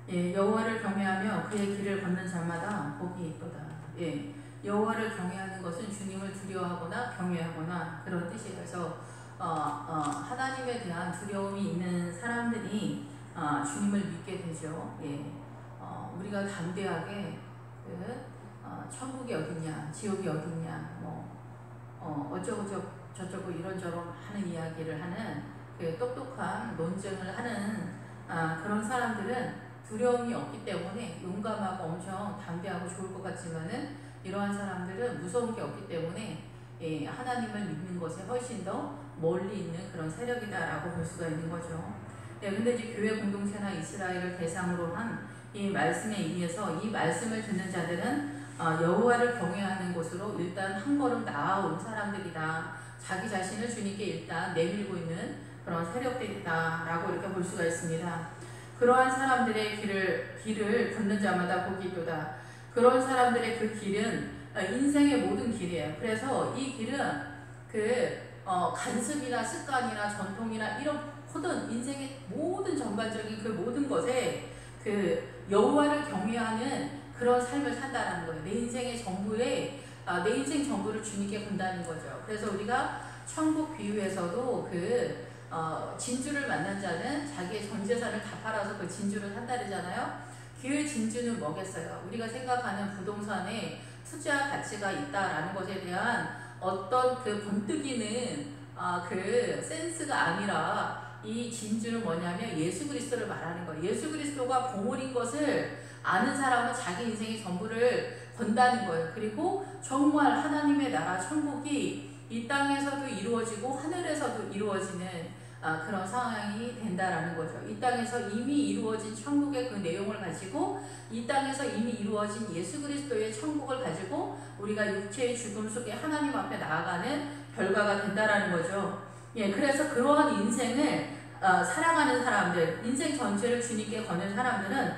예, 여호와를 경외하며 그의 길을 걷는 자마다 복이 있도다. 예, 여호와를 경외하는 것은 주님을 두려워하거나 경외하거나 그런 뜻이라서 하나님에 대한 두려움이 있는 사람들이 주님을 믿게 되죠. 예, 우리가 담대하게 천국이 어딨냐, 지옥이 어딨냐, 어쩌고 저쩌고 이런저런 하는 이야기를 하는 그 똑똑한 논쟁을 하는 그런 사람들은 두려움이 없기 때문에 용감하고 엄청 담대하고 좋을 것 같지만은 이러한 사람들은 무서운 게 없기 때문에 하나님을 믿는 것에 훨씬 더 멀리 있는 그런 세력이다라고 볼 수가 있는 거죠. 근데 이제 교회 공동체나 이스라엘을 대상으로 한 이 말씀에 의해서 이 말씀을 듣는 자들은 여호와를 경외하는 곳으로 일단 한 걸음 나아온 사람들이다. 자기 자신을 주님께 일단 내밀고 있는 그런 세력들이다라고 이렇게 볼 수가 있습니다. 그러한 사람들의 길을 걷는 자마다 복이 있도다. 그런 사람들의 그 길은 인생의 모든 길이에요. 그래서 이 길은 간습이나 습관이나 전통이나 이런 모든 인생의 모든 전반적인 그 모든 것에 여호와를 경외하는 그런 삶을 산다는 거예요. 내 인생의 전부에 내 인생 전부를 주님께 건다는 거죠. 그래서 우리가 천국 비유에서도 진주를 만난 자는 자기의 전 재산을 다 팔아서 그 진주를 산다 그러잖아요. 그 진주는 뭐겠어요? 우리가 생각하는 부동산에 투자 가치가 있다라는 것에 대한 어떤 번뜩이는 센스가 아니라 이 진주는 뭐냐면 예수 그리스도를 말하는 거예요. 예수 그리스도가 보물인 것을 아는 사람은 자기 인생의 전부를 건다는 거예요. 그리고 정말 하나님의 나라 천국이 이 땅에서도 이루어지고 하늘에서도 이루어지는 그런 상황이 된다라는 거죠. 이 땅에서 이미 이루어진 천국의 그 내용을 가지고 이 땅에서 이미 이루어진 예수 그리스도의 천국을 가지고 우리가 육체의 죽음 속에 하나님 앞에 나아가는 결과가 된다라는 거죠. 예, 그래서 그러한 인생을 살아가는 사람들, 인생 전체를 주님께 거는 사람들은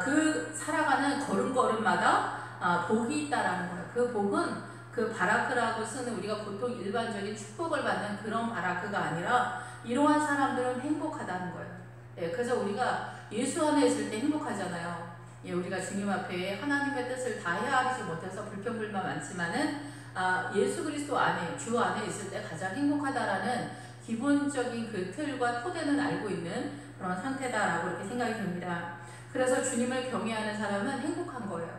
그 살아가는 걸음걸음마다 복이 있다라는 거예요. 그 복은 바라크라고 쓰는 우리가 보통 일반적인 축복을 받는 그런 바라크가 아니라 이러한 사람들은 행복하다는 거예요. 예, 그래서 우리가 예수 안에 있을 때 행복하잖아요. 예, 우리가 주님 앞에 하나님의 뜻을 다 헤아리지 못해서 불평불만 많지만은 예수 그리스도 안에, 주 안에 있을 때 가장 행복하다라는 기본적인 그 틀과 토대는 알고 있는 그런 상태다라고 이렇게 생각이 됩니다. 그래서 주님을 경외하는 사람은 행복한 거예요.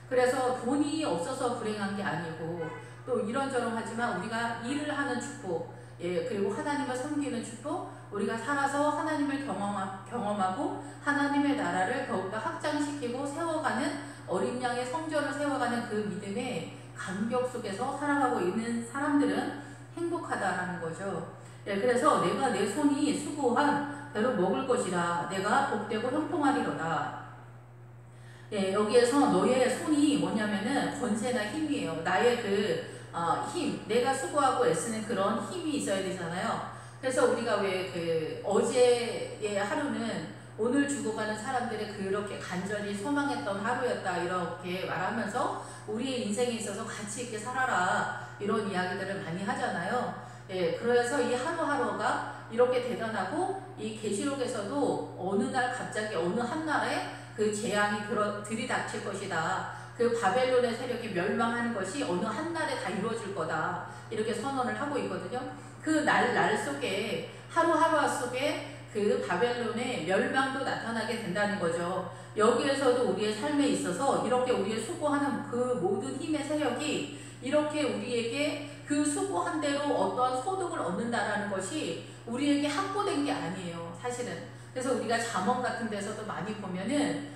그래서 돈이 없어서 불행한 게 아니고 또 이런저런 하지만 우리가 일을 하는 축복, 예, 그리고 하나님을 섬기는 축복, 우리가 살아서 하나님을 경험하고 하나님의 나라를 더욱더 확장시키고 세워가는 어린 양의 성전을 세워가는 그 믿음의 감격 속에서 살아가고 있는 사람들은 행복하다라는 거죠. 예, 그래서 내가 내 손이 수고한 대로 먹을 것이라 내가 복되고 형통하리로다. 예, 여기에서 너의 손이 뭐냐면은 권세나 힘이에요. 나의 힘, 내가 수고하고 애쓰는 그런 힘이 있어야 되잖아요. 그래서 우리가 왜 어제의 하루는 오늘 죽어가는 사람들의 그렇게 간절히 소망했던 하루였다 이렇게 말하면서 우리의 인생에 있어서 가치 있게 살아라 이런 이야기들을 많이 하잖아요. 예, 그래서 이 하루하루가 이렇게 대단하고 이 계시록에서도 어느 날 갑자기 어느 한 날에 그 재앙이 들이닥칠 것이다. 그 바벨론의 세력이 멸망하는 것이 어느 한 날에 다 이루어질 거다. 이렇게 선언을 하고 있거든요. 그 날 속에 하루하루 속에 그 바벨론의 멸망도 나타나게 된다는 거죠. 여기에서도 우리의 삶에 있어서 이렇게 우리의 수고하는 그 모든 힘의 세력이 이렇게 우리에게 그 수고한 대로 어떠한 소득을 얻는다라는 것이 우리에게 확보된 게 아니에요. 사실은. 그래서 우리가 잠언 같은 데서도 많이 보면은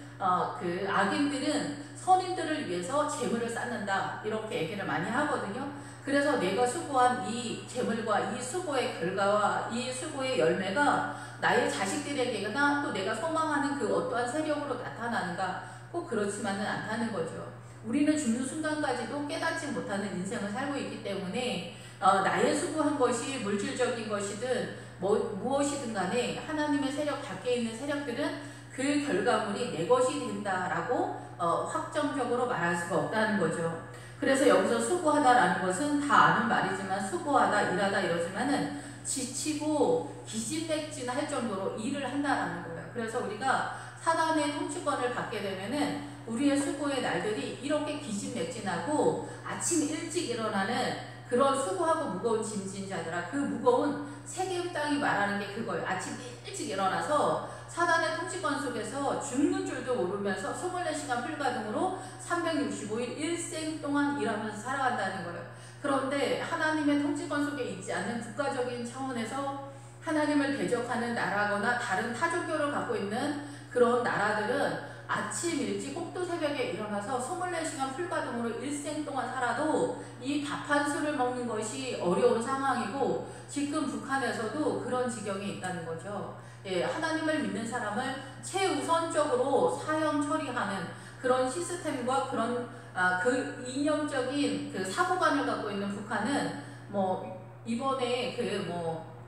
그 악인들은 선인들을 위해서 재물을 쌓는다 이렇게 얘기를 많이 하거든요. 그래서 내가 수고한 이 재물과 이 수고의 결과와 이 수고의 열매가 나의 자식들에게나 또 내가 소망하는 그 어떠한 세력으로 나타나는가 꼭 그렇지만은 않다는 거죠. 우리는 죽는 순간까지도 깨닫지 못하는 인생을 살고 있기 때문에 나의 수고한 것이 물질적인 것이든 무엇이든 간에 하나님의 세력 밖에 있는 세력들은 그 결과물이 내 것이 된다라고 확정적으로 말할 수가 없다는 거죠. 그래서 여기서 수고하다라는 것은 다 아는 말이지만 수고하다, 일하다 이러지만은 지치고 기진맥진할 정도로 일을 한다라는 거예요. 그래서 우리가 하나님의 통치권을 받게 되면은 우리의 수고의 날들이 이렇게 기진맥진하고 아침 일찍 일어나는 그런 수고하고 무거운 짐진 자들아, 그 무거운 세계 땅이 말하는 게 그거예요. 아침 일찍 일어나서 사단의 통치권 속에서 죽는 줄도 모르면서 24시간 불가동으로 365일 일생 동안 일하면서 살아간다는 거예요. 그런데 하나님의 통치권 속에 있지 않는 국가적인 차원에서 하나님을 대적하는 나라거나 다른 타종교를 갖고 있는 그런 나라들은 아침 일찍 꼭두 새벽에 일어나서 24시간 풀가동으로 일생 동안 살아도 이 밥 한 술을 먹는 것이 어려운 상황이고, 지금 북한에서도 그런 지경에 있다는 거죠. 예, 하나님을 믿는 사람을 최우선적으로 사형 처리하는 그런 시스템과 그런 그 이념적인 그 사고관을 갖고 있는 북한은 뭐 이번에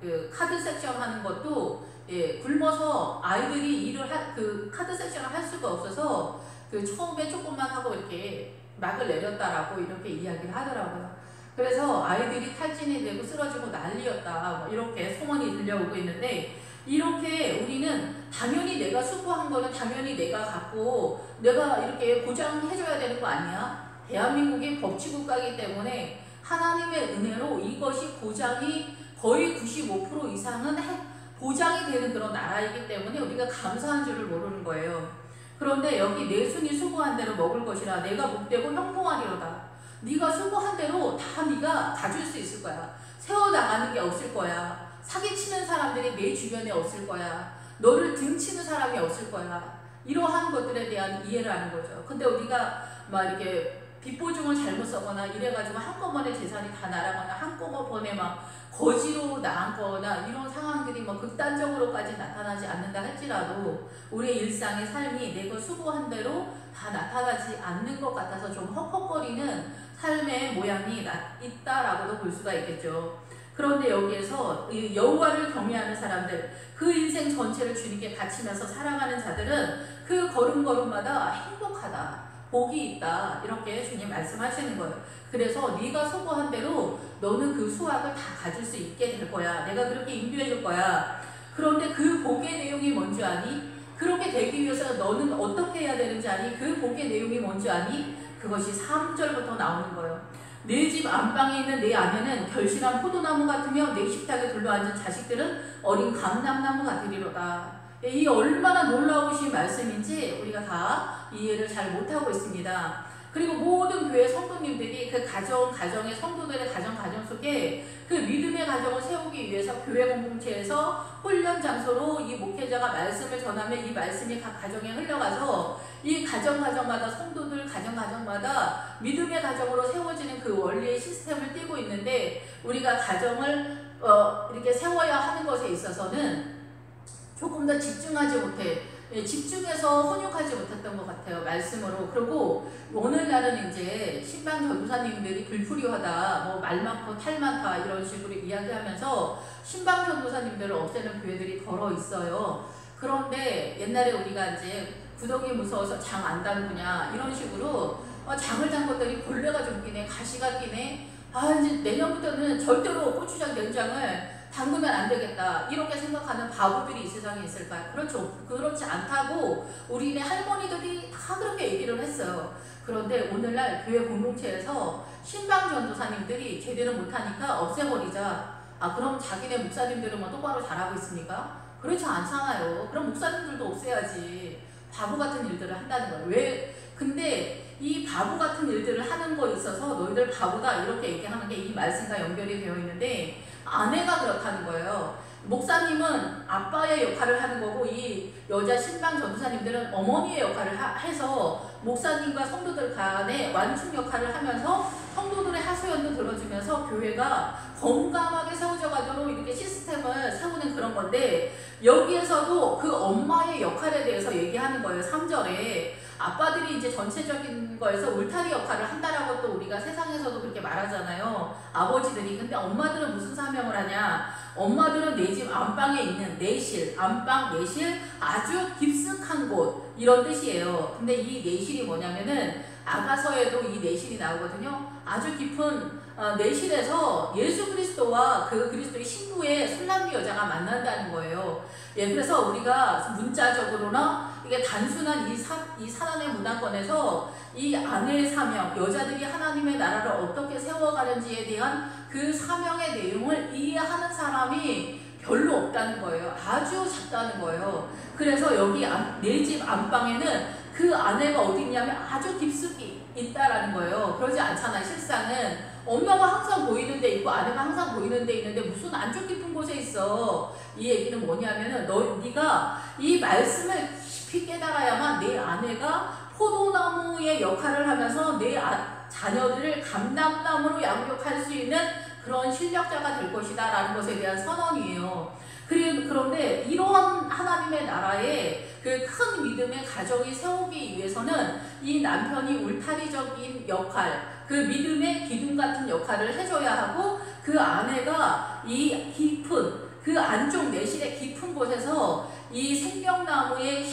그 카드 섹션 하는 것도 예, 굶어서 아이들이 일을 그 카드 섹션을 할 수가 없어서 그 처음에 조금만 하고 이렇게 막을 내렸다라고 이렇게 이야기를 하더라고요. 그래서 아이들이 탈진이 되고 쓰러지고 난리였다, 뭐 이렇게 소문이 들려오고 있는데, 이렇게 우리는 당연히 내가 수고한 거는 당연히 내가 갖고 내가 이렇게 보장해줘야 되는 거 아니야? 대한민국이 법치국가이기 때문에 하나님의 은혜로 이것이 보장이 거의 95% 이상은 보장이 되는 그런 나라이기 때문에 우리가 감사한 줄을 모르는 거예요. 그런데 여기 내 손이 수고한 대로 먹을 것이라 내가 목되고 형통하리로다. 네가 수고한 대로 다 네가 가질 수 있을 거야. 세워나가는 게 없을 거야. 사기치는 사람들이 내 주변에 없을 거야. 너를 등치는 사람이 없을 거야. 이러한 것들에 대한 이해를 하는 거죠. 근데 우리가 막 이렇게 빚보증을 잘못 써거나 이래가지고 한꺼번에 재산이 다 날아가거나 한꺼번에 막 거지로 나앉거나 이런 상황들이 뭐 극단적으로까지 나타나지 않는다 할지라도 우리의 일상의 삶이 내가 수고한 대로 다 나타나지 않는 것 같아서 좀 헉헉거리는 삶의 모양이 있다라고도 볼 수가 있겠죠. 그런데 여기에서 여호와를 경외하는 사람들, 그 인생 전체를 주님께 바치면서 살아가는 자들은 그 걸음걸음마다 행복하다, 복이 있다, 이렇게 주님 말씀하시는 거예요. 그래서 네가 수고한 대로 너는 그 수확을 다 가질 수 있게 될 거야. 내가 그렇게 인도해 줄 거야. 그런데 그 복의 내용이 뭔지 아니? 그렇게 되기 위해서 너는 어떻게 해야 되는지 아니? 그 복의 내용이 뭔지 아니? 그것이 3절부터 나오는 거예요. 내 집 안방에 있는 내 아내는 결실한 포도나무 같으며 내 식탁에 둘러앉은 자식들은 어린 감람나무 같으리로다. 이 얼마나 놀라우신 말씀인지 우리가 다 이해를 잘 못하고 있습니다. 그리고 모든 교회 성도님들이 그 가정의 성도들의 가정 속에 그 믿음의 가정을 세우기 위해서 교회 공동체에서 훈련 장소로 이 목회자가 말씀을 전하면 이 말씀이 각 가정에 흘러가서 이 가정마다 성도들 가정마다 믿음의 가정으로 세워지는 그 원리의 시스템을 띠고 있는데, 우리가 가정을 이렇게 세워야 하는 것에 있어서는 조금 더 집중하지 못해, 집중해서 혼육하지 못했던 것 같아요, 말씀으로. 그리고 오늘날은 이제 신방 전도사님들이 불필요하다, 뭐 말 많고 탈 많다 이런 식으로 이야기하면서 신방 전도사님들을 없애는 교회들이 더러 있어요. 그런데 옛날에 우리가 이제 구덩이 무서워서 장 안 담그냐 이런 식으로 장을 담궜더니 벌레가 좀 끼네, 가시가 끼네, 이제 내년부터는 절대로 고추장 된장을 담그면 안 되겠다, 이렇게 생각하는 바보들이 이 세상에 있을까요? 그렇죠. 그렇지 않다고 우리네 할머니들이 다 그렇게 얘기를 했어요. 그런데 오늘날 교회 공동체에서 신방 전도사님들이 제대로 못하니까 없애버리자. 그럼 자기네 목사님들은 뭐 똑바로 잘하고 있습니까? 그렇지 않잖아요. 그럼 목사님들도 없애야지. 바보 같은 일들을 한다는 거예요. 왜? 근데 이 바보 같은 일들을 하는 거에 있어서 너희들 바보다 이렇게 얘기하는 게 이 말씀과 연결이 되어 있는데, 아내가 그렇다는 거예요. 목사님은 아빠의 역할을 하는 거고 이 여자 신방 전도사님들은 어머니의 역할을 해서 목사님과 성도들 간에 완충 역할을 하면서 성도들의 하소연도 들어주면서 교회가 건강하게 세워져 가도록 이렇게 시스템을 세우는 그런 건데, 여기에서도 그 엄마의 역할에 대해서 얘기하는 거예요. 3절에 아빠들이 이제 전체적인 거에서 울타리 역할을 한다라고 또 우리가 세상에서도 그렇게 말하잖아요, 아버지들이. 근데 엄마들은 무슨 사명을 하냐? 엄마들은 내 집 안방에 있는 내실, 안방, 내실, 아주 깊숙한 곳, 이런 뜻이에요. 근데 이 내실이 뭐냐면은 아가서에도 이 내실이 나오거든요. 아주 깊은 내실에서 예수 그리스도와 그 그리스도의 신부의 술람비 여자가 만난다는 거예요. 예, 그래서 우리가 문자적으로나 이게 단순한 이 사단의 문화권에서 이 아내의 사명, 여자들이 하나님의 나라를 어떻게 세워가는지에 대한 그 사명의 내용을 이해하는 사람이 별로 없다는 거예요. 아주 작다는 거예요. 그래서 여기 내 집 안방에는 그 아내가 어디 있냐면 아주 깊숙이 있다라는 거예요. 그러지 않잖아요. 실상은 엄마가 항상 보이는 데 있고 아내가 항상 보이는 데 있는데 무슨 안쪽 깊은 곳에 있어. 이 얘기는 뭐냐면은 네가 이 말씀을 깊이 깨달아야만 내 아내가 포도나무의 역할을 하면서 내 자녀들을 감람나무로 양육할 수 있는 그런 실력자가 될 것이다 라는 것에 대한 선언이에요. 그런데 이러한 하나님의 나라에 그 큰 믿음의 가정이 세우기 위해서는 이 남편이 울타리적인 역할, 그 믿음의 기둥 같은 역할을 해줘야 하고, 그 아내가 이 깊은 그 안쪽 내실의 깊은 곳에서 이 생명나무의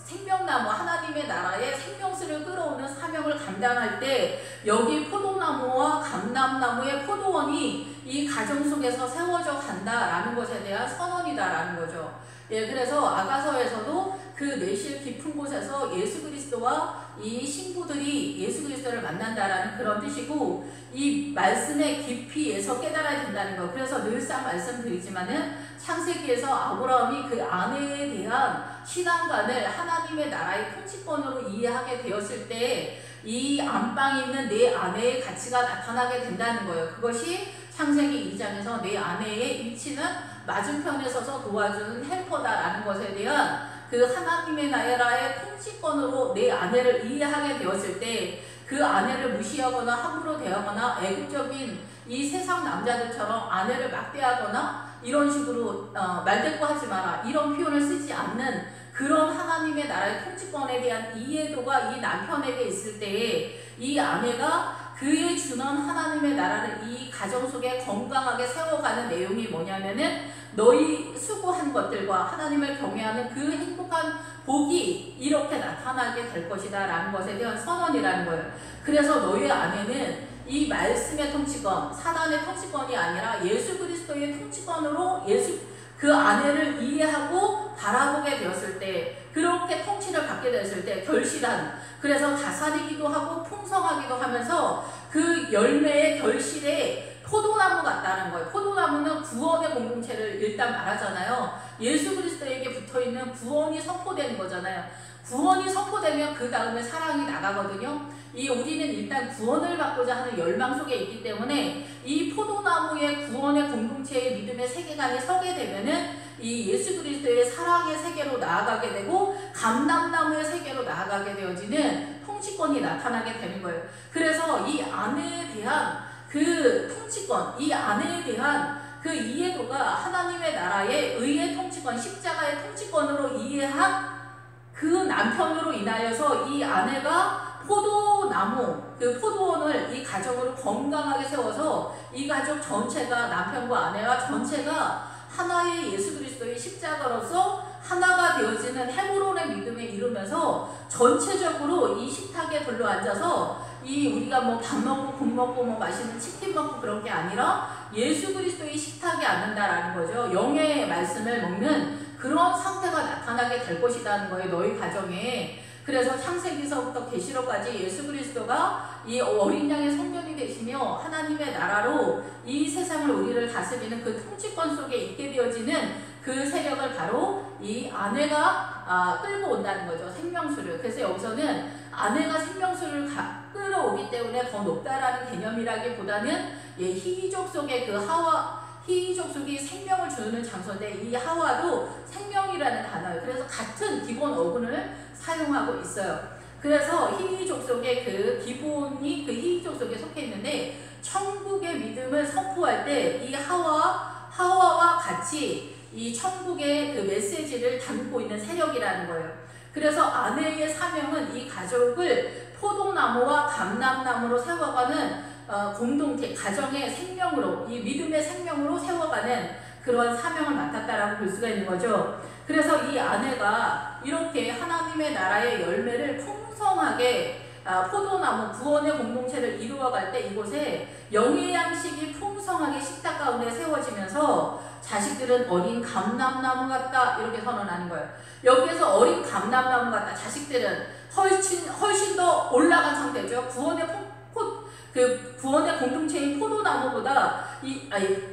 생명나무 하나님의 나라의 생명수를 끌어오는 사명을 감당할 때 여기 포도나무와 감람나무의 포도원이 이 가정 속에서 세워져 간다라는 것에 대한 선언이다라는 거죠. 예, 그래서 아가서에서도 그 내실 깊은 곳에서 예수 그리스도와 이 신부들이 예수 그리스도를 만난다라는 그런 뜻이고, 이 말씀의 깊이에서 깨달아야 된다는 거. 그래서 늘상 말씀드리지만은 창세기에서 아브라함이 그 아내에 대한 신앙관을 하나님의 나라의 통치권으로 이해하게 되었을 때 이 안방에 있는 내 아내의 가치가 나타나게 된다는 거예요. 그것이 창세기 2장에서 내 아내의 위치는 맞은편에 서서 도와주는 헬퍼다라는 것에 대한 그 하나님의 나라의 통치권으로 내 아내를 이해하게 되었을 때 그 아내를 무시하거나 함부로 대하거나 애국적인 이 세상 남자들처럼 아내를 막대하거나 이런 식으로 말대꾸하지 마라 이런 표현을 쓰지 않는 그런 하나님의 나라의 통치권에 대한 이해도가 이 남편에게 있을 때에 이 아내가 그의 주는 하나님의 나라를 이 가정 속에 건강하게 세워가는 내용이 뭐냐면은 너희 수고한 것들과 하나님을 경외하는 그 행복한 복이 이렇게 나타나게 될 것이다 라는 것에 대한 선언이라는 거예요. 그래서 너희 아내는 이 말씀의 통치권, 사단의 통치권이 아니라 예수 그리스도의 통치권으로 그 아내를 이해하고 바라보게 되었을 때, 그렇게 통치를 받게 되었을 때 결실한, 그래서 다스리기도 하고 풍성하기도 하면서 그 열매의 결실에 포도나무 같다는 거예요. 포도나무는 구원의 공동체를 일단 말하잖아요. 예수 그리스도에게 붙어있는 구원이 선포되는 거잖아요. 구원이 선포되면 그 다음에 사랑이 나가거든요. 우리는 일단 구원을 받고자 하는 열망 속에 있기 때문에 이 포도나무의 구원의 공동체의 믿음의 세계관이 서게 되면은 이 예수 그리스도의 사랑의 세계로 나아가게 되고 감람나무의 세계로 나아가게 되어지는 통치권이 나타나게 되는 거예요. 그래서 이 아내에 대한 그 통치권, 이 아내에 대한 그 이해도가 하나님의 나라의 의의 통치권, 십자가의 통치권으로 이해한 그 남편으로 인하여서 이 아내가 포도나무, 그 포도원을 이 가정으로 건강하게 세워서 이 가족 전체가, 남편과 아내와 전체가 하나의 예수 그리스도의 십자가로서 하나가 되어지는 헤브론의 믿음에 이르면서 전체적으로 이 식탁에 둘러앉아서 우리가 뭐 밥 먹고 국 먹고 뭐 맛있는 치킨 먹고 그런 게 아니라 예수 그리스도의 식탁에 앉는다라는 거죠. 영의 말씀을 먹는 그런 상태가 나타나게 될 것이라는 거예요. 너희 가정에. 그래서 창세기서부터 계시록까지 예수 그리스도가 이 어린 양의 성전이 되시며 하나님의 나라로 이 세상을 우리를 다스리는 그 통치권 속에 있게 되어지는 그 세력을 바로 이 아내가 끌고 온다는 거죠. 생명수를. 그래서 여기서는 아내가 생명수를 끌어오기 때문에 더 높다라는 개념이라기보다는 희귀족 속의 그 희귀족 속이 생명을 주는 장소인데 이 하와도 생명이라는 단어예요. 그래서 같은 기본 어근을 사용하고 있어요. 그래서 희귀족 속의 그 기본이 그 희귀족 속에 속해 있는데 천국의 믿음을 선포할 때 이 하와와 같이 이 천국의 그 메시지를 담고 있는 세력이라는 거예요. 그래서 아내의 사명은 이 가족을 포도나무와 감람나무로 세워가는 공동체, 가정의 생명으로, 이 믿음의 생명으로 세워가는 그러한 사명을 맡았다라고 볼 수가 있는 거죠. 그래서 이 아내가 이렇게 하나님의 나라의 열매를 풍성하게 포도나무 구원의 공동체를 이루어갈 때 이곳에 영의 양식이 풍성하게 식탁 가운데 세워지면서 자식들은 어린 감람나무 같다 이렇게 선언하는 거예요. 여기에서 어린 감람나무 같다. 자식들은 훨씬 더 올라간 상태죠. 구원의 공동체인 포도나무보다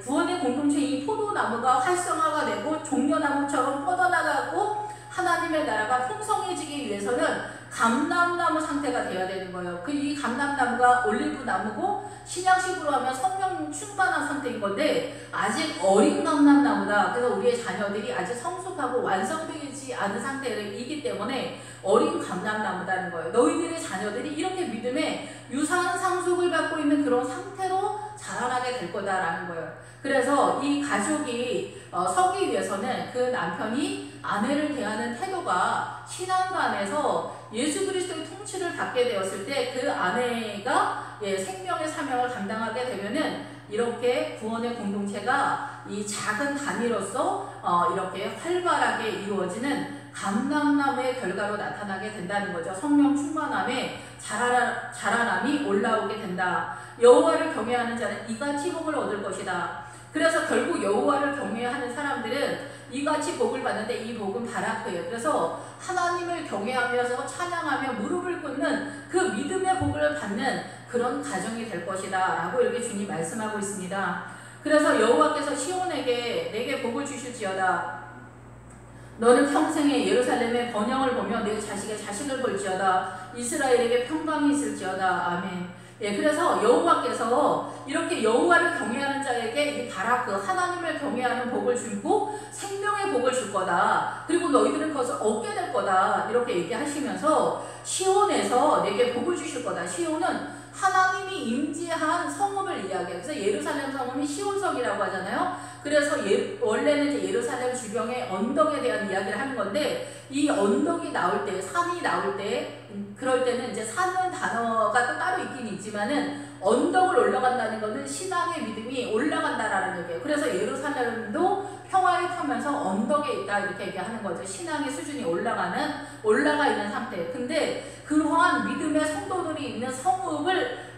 구원의 공동체인 포도나무가 활성화가 되고 종려나무처럼 뻗어나가고 하나님의 나라가 풍성해지기 위해서는 감람나무 상태가 되어야 되는 거예요. 이 감람나무가 올리브나무고 신약식으로 하면 성령 충만한 상태인 건데 아직 어린 감람나무다. 그래서 우리의 자녀들이 아직 성숙하고 완성되지 않은 상태이기 때문에 어린 감람나무다는 거예요. 너희들의 자녀들이 이렇게 믿음의 유사한 상속을 받고 있는 그런 상태로 자라나게 될 거다라는 거예요. 그래서 이 가족이 서기 위해서는 그 남편이 아내를 대하는 태도가 신앙관에서 예수 그리스도의 통치를 받게 되었을 때 그 아내가 생명의 사명을 감당하게 되면은 이렇게 구원의 공동체가 이 작은 단위로서 이렇게 활발하게 이루어지는 감람나무의 결과로 나타나게 된다는 거죠. 성령 충만함에 자라남이 올라오게 된다. 여호와를 경외하는 자는 이같이 복을 얻을 것이다. 그래서 결국 여호와를 경외하는 사람들은 이같이 복을 받는데 이 복은 바라크예요. 그래서 하나님을 경외하면서 찬양하며 무릎을 꿇는 그 믿음의 복을 받는 그런 가정이 될 것이다 라고 이렇게 주님 말씀하고 있습니다. 그래서 여호와께서 시온에게 내게 복을 주실지어다. 너는 평생에 예루살렘의 번영을 보며 내 자식의 자식을 볼지어다. 이스라엘에게 평강이 있을지어다. 아멘. 그래서 여호와께서 이렇게 여호와를 경외하는 자에게 이 바라크 하나님을 경외하는 복을 주고 생명의 복을 줄 거다. 그리고 너희들은 그것을 얻게 될 거다. 이렇게 얘기하시면서 시온에서 내게 복을 주실 거다. 시온은 하나님이 임재한 성읍을 이야기해요. 그래서 예루살렘 성읍이 시온성이라고 하잖아요. 그래서 원래는 이제 예루살렘 주변의 언덕에 대한 이야기를 하는 건데 이 언덕이 나올 때, 산이 나올 때, 그럴 때는 이제 산은 단어가 또 따로 있긴 있지만은 언덕을 올라간다는 것은 신앙의 믿음이 올라간다라는 얘기예요. 그래서 예루살렘도 평화에 타면서 언덕에 있다 이렇게 얘기하는 거죠. 신앙의 수준이 올라가 있는 상태. 근데 그러한 믿음의 성도들이 있는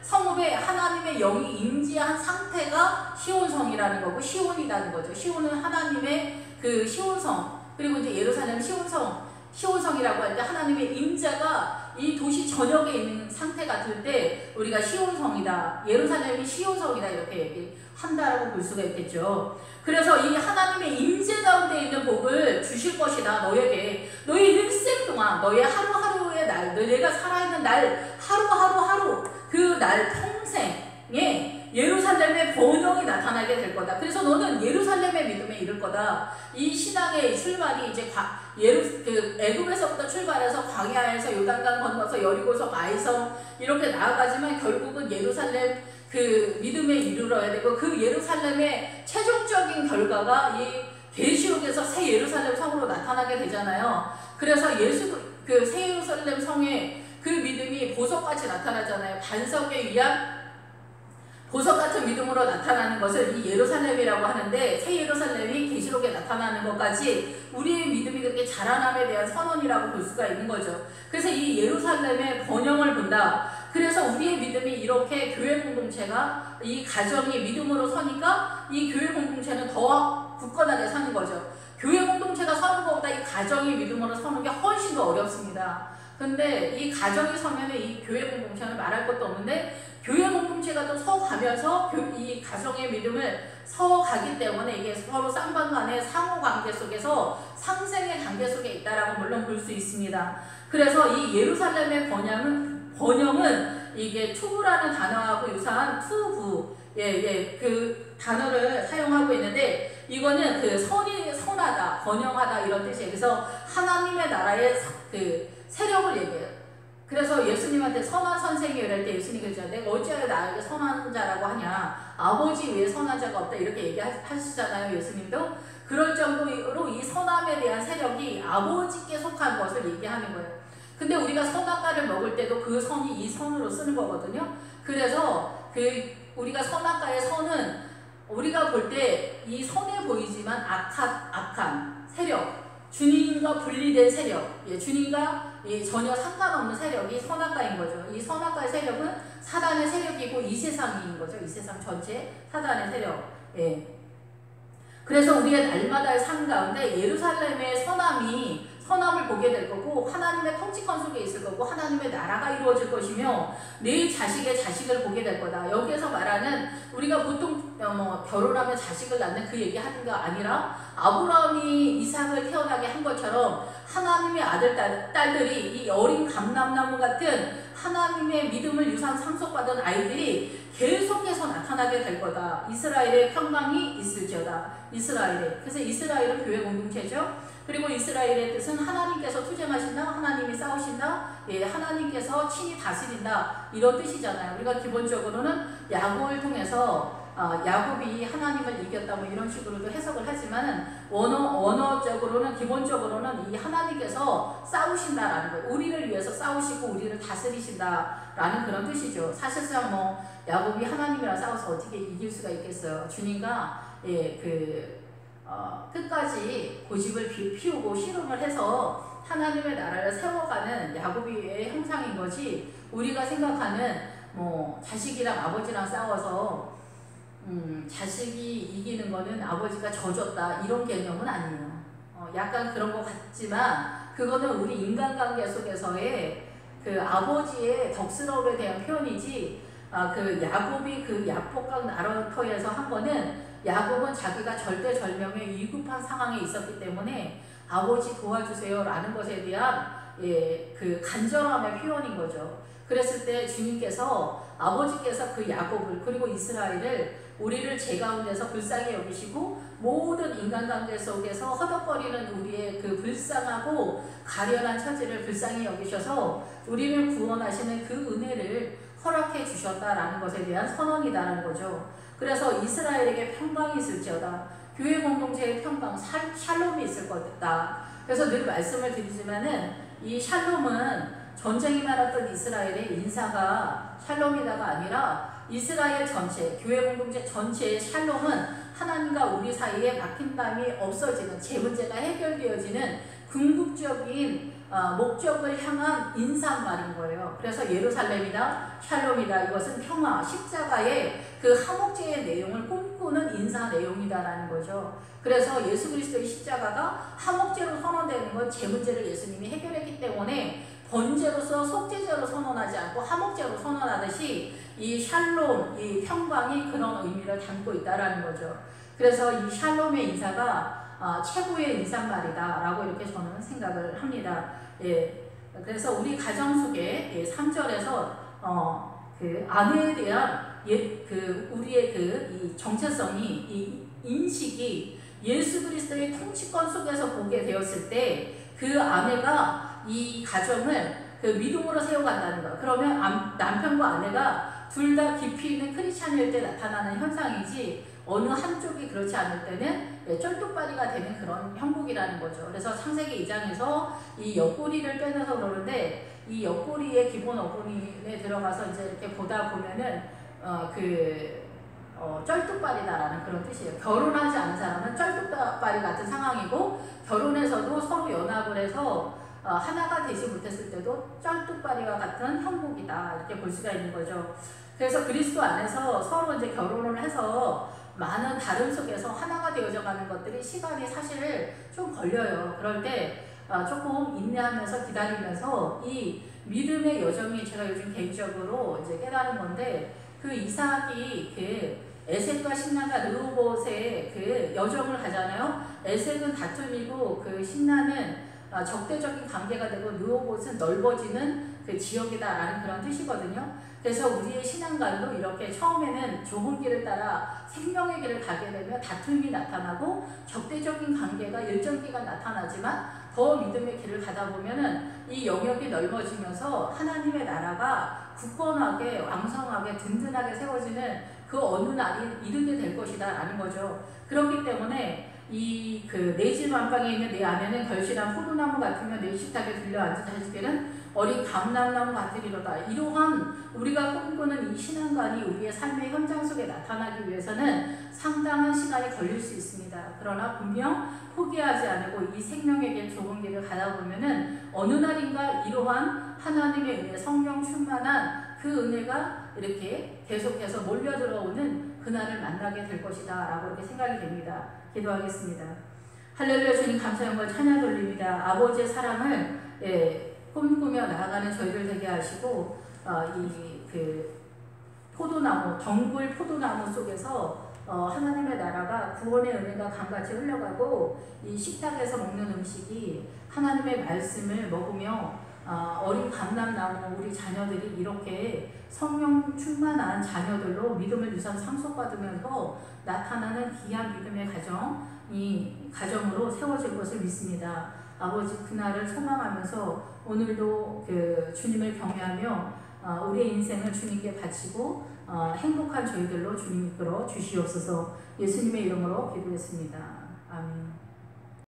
성읍에 하나님의 영이 임재한 상태가 시온성이라는 거고 시온이라는 거죠. 시온은 하나님의 그 시온성. 그리고 이제 예루살렘 시온성이라고 할 때 하나님의 임재가 이 도시 전역에 있는 상태가 될 때 우리가 시온성이다. 예루살렘이 시온성이다 이렇게 얘기한다라고 볼 수가 있겠죠. 그래서 이 하나님의 임재 가운데 있는 복을 주실 것이다. 너에게 너의 일생 동안 너의 하루하루의 날 너희가 살아있는 날 하루 그 날 평생에 예루살렘의 번영이 나타나게 될 거다. 그래서 너는 예루살렘의 믿음에 이를 거다. 이 신앙의 출발이 이제 애굽에서부터 출발해서 광야에서 요단강 건너서 여리고성 아이성 이렇게 나아가지만 결국은 예루살렘 그 믿음에 이르러야 되고 그 예루살렘의 최종적인 결과가 이 계시록에서 새 예루살렘 성으로 나타나게 되잖아요. 그래서 그 새 예루살렘 성의 그 믿음이 보석같이 나타나잖아요. 반석에 의한 보석 같은 믿음으로 나타나는 것을 이 예루살렘이라고 하는데 새 예루살렘이 계시록에 나타나는 것까지 우리의 믿음이 그렇게 자라남에 대한 선언이라고 볼 수가 있는 거죠. 그래서 이 예루살렘의 번영을 본다. 그래서 우리의 믿음이 이렇게 교회 공동체가 이 가정이 믿음으로 서니까 이 교회 공동체는 더 굳건하게 사는 거죠. 교회 공동체가 서는 것보다 이 가정이 믿음으로 서는 게 훨씬 더 어렵습니다. 근데 이 가정이 서면 이 교회 공동체는 말할 것도 없는데 교회 공동체가 또 서가면서 이 가정의 믿음을 서가기 때문에 이게 서로 쌍방간의 상호관계 속에서 상생의 관계 속에 있다라고 물론 볼 수 있습니다. 그래서 이 예루살렘의 번영은 이게 투부라는 단어하고 유사한 투부 그 단어를 사용하고 있는데 이거는 그 선하다, 번영하다 이런 뜻이에요. 그래서 하나님의 나라의 그 세력을 얘기해요. 그래서 예수님한테 선한 선생이 이럴 때 예수님께서 내가 어찌하여 나에게 선한 자라고 하냐 아버지 외에 선한 자가 없다 이렇게 얘기하시잖아요. 예수님도 그럴 정도로 이 선함에 대한 세력이 아버지께 속한 것을 얘기하는 거예요. 근데 우리가 선악과를 먹을 때도 그 선이 이 선으로 쓰는 거거든요. 그래서 우리가 선악과의 선은 우리가 볼 때 이 선해 보이지만 악한 세력, 주님과 분리된 세력, 주님과 전혀 상관없는 세력이 선악과인 거죠. 이 선악과의 세력은 사단의 세력이고 이 세상인 거죠. 이 세상 전체 사단의 세력. 예. 그래서 우리의 날마다의 삶 가운데 예루살렘의 선함을 보게 될 거고 하나님의 통치권 속에 있을 거고 하나님의 나라가 이루어질 것이며 내 자식의 자식을 보게 될 거다. 여기에서 말하는 우리가 보통 결혼하면 자식을 낳는 그 얘기 하는 거 아니라 아브라함이 이삭을 태어나게 한 것처럼 하나님의 아들 딸들이 이 어린 감람나무 같은 하나님의 믿음을 유산 상속받은 아이들이 계속해서 나타나게 될 거다. 이스라엘의 평강이 있을지어다. 이스라엘에. 그래서 이스라엘은 교회 공동체죠. 그리고 이스라엘의 뜻은 하나님께서 투쟁하신다, 하나님이 싸우신다, 예, 하나님께서 친히 다스린다 이런 뜻이잖아요. 우리가 기본적으로는 야곱을 통해서 야곱이 하나님을 이겼다 뭐 이런 식으로도 해석을 하지만 원어적으로는 기본적으로는 이 하나님께서 싸우신다라는 거예요. 우리를 위해서 싸우시고 우리를 다스리신다라는 그런 뜻이죠. 사실상 뭐 야곱이 하나님이랑 싸워서 어떻게 이길 수가 있겠어요. 주님과 끝까지 고집을 피우고 씨름을 해서 하나님의 나라를 세워가는 야곱의 형상인 거지 우리가 생각하는 뭐 자식이랑 아버지랑 싸워서 자식이 이기는 거는 아버지가 져줬다 이런 개념은 아니에요. 약간 그런 것 같지만 그거는 우리 인간관계 속에서의 그 아버지의 덕스러움에 대한 표현이지 그 야곱이 그 야복강 나루터에서 한 거는 야곱은 자기가 절대절명의 위급한 상황에 있었기 때문에 아버지 도와주세요 라는 것에 대한 그 간절함의 표현인 거죠. 그랬을 때 주님께서 아버지께서 그 야곱을 그리고 이스라엘을 우리를 제 가운데서 불쌍히 여기시고 모든 인간관계 속에서 허덕거리는 우리의 그 불쌍하고 가련한 처지를 불쌍히 여기셔서 우리를 구원하시는 그 은혜를 허락해 주셨다라는 것에 대한 선언이라는 거죠. 그래서 이스라엘에게 평강이 있을지어다. 교회 공동체의 평강, 샬롬이 있을 거다. 그래서 늘 말씀을 드리지만은 이 샬롬은 전쟁이 많았던 이스라엘의 인사가 샬롬이다가 아니라 이스라엘 전체, 교회 공동체 전체의 샬롬은 하나님과 우리 사이에 막힌담이 없어지는 제 문제가 해결되어지는 궁극적인 목적을 향한 인사말인 거예요. 그래서 예루살렘이다, 샬롬이다. 이것은 평화, 십자가의 그 화목제의 내용을 꿈꾸는 인사 내용이다라는 거죠. 그래서 예수 그리스도의 십자가가 화목제로 선언되는 건 제 문제를 예수님이 해결했기 때문에 번제로서 속죄제로 선언하지 않고 화목제로 선언하듯이 이 샬롬, 이 평강이 그런 의미를 담고 있다라는 거죠. 그래서 이 샬롬의 인사가 최고의 인사말이다 라고 이렇게 저는 생각을 합니다. 예. 그래서 우리 가정 속에 3절에서 그 아내에 대한 우리의 이 정체성이 이 인식이 예수 그리스도의 통치권 속에서 보게 되었을 때 그 아내가 이 가정을 그 믿음으로 세워간다는 거. 그러면 남편과 아내가 둘 다 깊이 있는 크리스찬일 때 나타나는 현상이지 어느 한쪽이 그렇지 않을 때는 쩔뚝발이가 되는 그런 형국이라는 거죠. 그래서 창세기 2장에서 이 옆구리를 빼내서 그러는데 이 옆구리의 기본 어구리에 들어가서 이제 이렇게 보다 보면은 쩔뚝발이다라는 그런 뜻이에요. 결혼하지 않은 사람은 쩔뚝발이 같은 상황이고 결혼해서도 서로 연합을 해서 하나가 되지 못했을 때도 쩔뚝발이와 같은 형국이다 이렇게 볼 수가 있는 거죠. 그래서 그리스도 안에서 서로 이제 결혼을 해서 많은 다름 속에서 하나가 되어져 가는 것들이 시간이 사실 좀 걸려요. 그럴 때 조금 인내하면서 기다리면서 이 믿음의 여정이 제가 요즘 개인적으로 이제 깨달은 건데 그 이삭이 그 에색과 신나가 르호봇의 그 여정을 가잖아요. 에색은 다툼이고 그 신나는 적대적인 관계가 되고 르호봇은 넓어지는 그 지역이다라는 그런 뜻이거든요. 그래서 우리의 신앙관도 이렇게 처음에는 좁은 길을 따라 생명의 길을 가게 되면 다툼이 나타나고 적대적인 관계가 일정 기간 나타나지만 더 믿음의 길을 가다 보면은 이 영역이 넓어지면서 하나님의 나라가 굳건하게 왕성하게 든든하게 세워지는 그 어느 날이 이르게 될 것이다 라는 거죠. 그렇기 때문에 이 그 내 집 안방에 있는 내 아내는 결실한 포도나무 같으며 내 식탁에 들려 앉은 자식에는 어린 감람나무 같으리로다. 이러한 우리가 꿈꾸는 이 신앙관이 우리의 삶의 현장 속에 나타나기 위해서는 상당한 시간이 걸릴 수 있습니다. 그러나 분명 포기하지 않고 이 생명에게 좁은 길을 가다 보면은 어느 날인가 이러한 하나님의 은혜, 성령 충만한 그 은혜가 이렇게 계속해서 몰려 들어오는 그날을 만나게 될 것이다 라고 이렇게 생각이 됩니다. 기도하겠습니다. 할렐루야. 주님 감사 영광 찬양 돌립니다. 아버지의 사랑을 꿈꾸며 나아가는 저희들 되게 하시고 이 그 포도나무, 덩굴 포도나무 속에서 하나님의 나라가 구원의 은혜가 강같이 흘러가고 이 식탁에서 먹는 음식이 하나님의 말씀을 먹으며 어린 감람나무 우리 자녀들이 이렇게 성령 충만한 자녀들로 믿음을 유산 상속받으면서 나타나는 귀한 믿음의 가정으로 세워질 것을 믿습니다. 아버지 그날을 소망하면서 오늘도 그 주님을 경외하며 우리의 인생을 주님께 바치고 행복한 저희들로 주님 이끌어 주시옵소서. 예수님의 이름으로 기도했습니다. 아멘.